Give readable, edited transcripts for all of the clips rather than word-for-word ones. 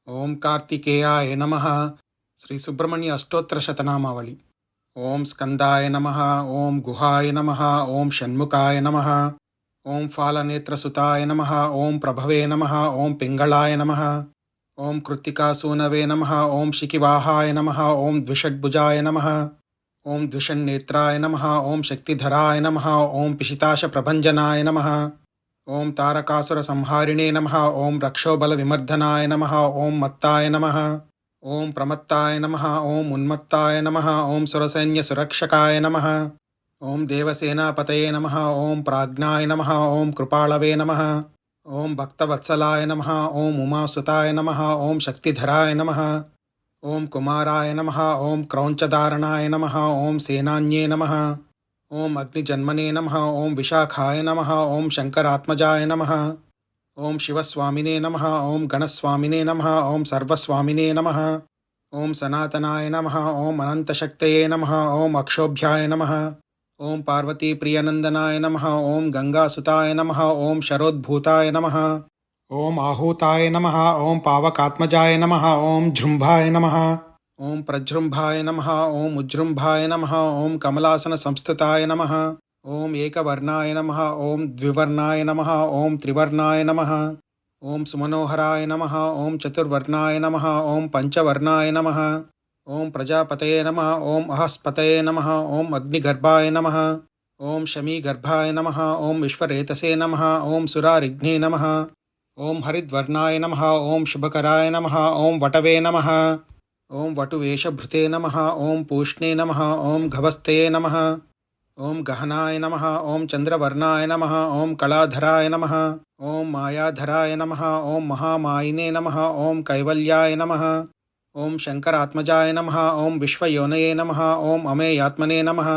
ఓం కార్తికేయాయ నమః. శ్రీ సుబ్రహ్మణ్య అష్టోత్తర శతనామావళి. ఓం స్కందాయ నమః. ఓం గుహాయ నమః. ఓం షణ్ముఖాయ నమః. ఓం ఫాలనేత్రసుతాయ నమః. ఓం ప్రభవే నమః. ఓం పింగళాయ నమః. ఓం కృత్తికాసూనవే నమః. ఓం శిఖివాహాయ నమః. ఓం ద్విషడ్భుజాయ నమః. ఓం ద్విషణ్నేత్రాయ నమః. ఓం శక్తిధరాయ నమః. ఓం పిశితాశప్రభంజనాయ నమః. ఓం తారకాసుర సంహారిణే నమః. ఓం రక్షోబల విమర్దనాయ నమః. ఓం మత్తాయ నమః. ఓం ప్రమత్తాయ నమః. ఓం ఉన్మత్తాయ నమః. ఓం సురసైన్య సురక్షకాయ నమః. ఓం దేవసేనాపతయే నమః. ఓం ప్రాజ్ఞాయ నమః. ఓం కృపాళవే నమః. ఓం భక్తవత్సలాయ నమః. ఓం ఉమాసుతాయ నమః. ఓం శక్తిధరాయ నమః. ఓం కుమారాయ నమః. ఓం క్రౌంచధారణాయ నమః. ఓం సేనాన్యే నమః. ఓం అగ్నిజన్మనే నమః. ఓం విశాఖాయ నమః. ఓం శంకరాత్మజాయ నమః. ఓం శివస్వామినే నమః. ఓం గణస్వామినే నమః. ఓం సర్వస్వామినే నమః. ఓం సనాతనాయ నమః. ఓం అనంతశక్తయే నమః. ఓం అక్షోభ్యాయ నమః. ఓం పార్వతీప్రియనందనాయ నమః. ఓం గంగాసుతాయ నమః. ఓం శరోద్భూతాయ నమః. ఓం ఆహూతాయ నమః. ఓం పావకాత్మజాయ నమః. ఓం జృంభాయ నమః. ఓం ప్రజృంభాయ నమః. ఓం ఉజృంభాయ నమః. ఓం కమలాసన సంస్థితాయ నమః. ఓం ఏకవర్ణాయ నమః. ఓం ద్వివర్ణాయ నమః. ఓం త్రివర్ణాయ నమః. ఓం సుమనోహరాయ నమః. ఓం చతుర్వర్ణాయ నమః. ఓం పంచవర్ణాయ నమః. ఓం ప్రజాపతయే నమః. ఓం అహస్పతయే నమః. ఓం అగ్నిగర్భాయ నమః. ఓం శమీగర్భాయ నమః. ఓం విశ్వరేతసే నమః. ఓం సురారిఘ్నే నమః. ఓం హరిద్వర్ణాయ నమః. ఓం శుభకరాయ నమః. ఓం వటవే నమః. ఓం వటువేషభృతే నమః. ఓం పూష్ణే నమః. ఓం గవస్తయే నమః. ఓం గహనాయ నమః. ఓం చంద్రవర్ణాయ నమః. ఓం కళాధరాయ నమః. ఓం మాయాధరాయ నమః. ఓం మహామాయినే నమః. ఓం కైవల్యాయ నమః. ఓం శంకరాత్మజాయ నమః. ఓం విశ్వయోనయే నమః. ఓం అమేయాత్మనే నమః.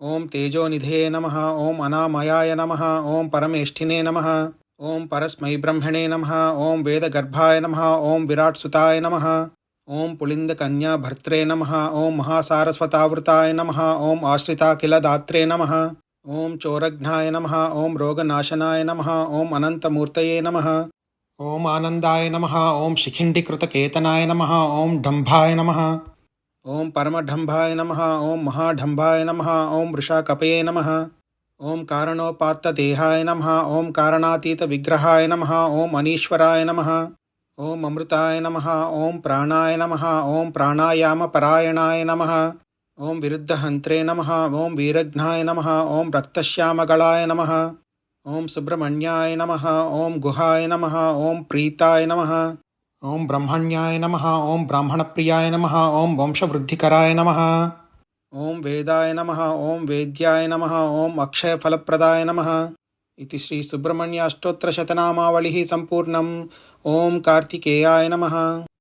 ఓం తేజోనిధే నమః. ఓం అనామయాయ నమః. ఓం పరమేష్ఠినే నమః. ఓం పరస్మై బ్రహ్మణే నమః. ఓం వేదగర్భాయ నమః. ఓం విరాట్సుతాయ నమః. ఓం పులిందకన్యాభర్త్రే నమః. ఓం మహాసారస్వతావృతాయ నమః. ఓం ఆశ్రితాఖిలదాత్రే నమః. ఓం చోరఘ్నాయ నమః. ఓం రోగనాశనాయ నమః. ఓం అనంతమూర్తయే నమః. ఓం ఆనందాయ నమః. ఓం శిఖిండికృతకేతనాయ నమః. ఓం ఢంభాయ నమః. ఓం పరమఢంభాయ నమః. ఓం మహాఢంభాయ నమః. ఓం వృషాకపయే నమః. ఓం కారణోపాత్తదేహాయ నమః. ఓం కారణాతీత విగ్రహాయ నమః. ఓం అనీశ్వరాయ నమః. ఓం అమృతాయ నమః. ఓం ప్రాణాయ నమః. ఓం ప్రాణాయామపరాయణాయ నమః. ఓం విరుద్ధహంత్రే నమః. ఓం వీరఘ్నాయ నమః. ఓం రక్తశ్యామగళాయ నమః. ఓం సుబ్రహ్మణ్యాయ నమః. ఓం గుహాయ నమః. ఓం ప్రీతాయ నమః. ఓం బ్రహ్మణ్యాయ నమః. ఓం బ్రాహ్మణప్రియాయ నమః. ఓం వంశవృద్ధికరాయ నమః. ఓం వేదాయ నమః. ఓం వేద్యాయ నమః. ఓం అక్షయఫలప్రదాయ నమః. इति श्री सुब्रह्मण्य अष्टोत्तर शतनामावलिः सम्पूर्णम्. ओम कार्तिकेयाय नमः.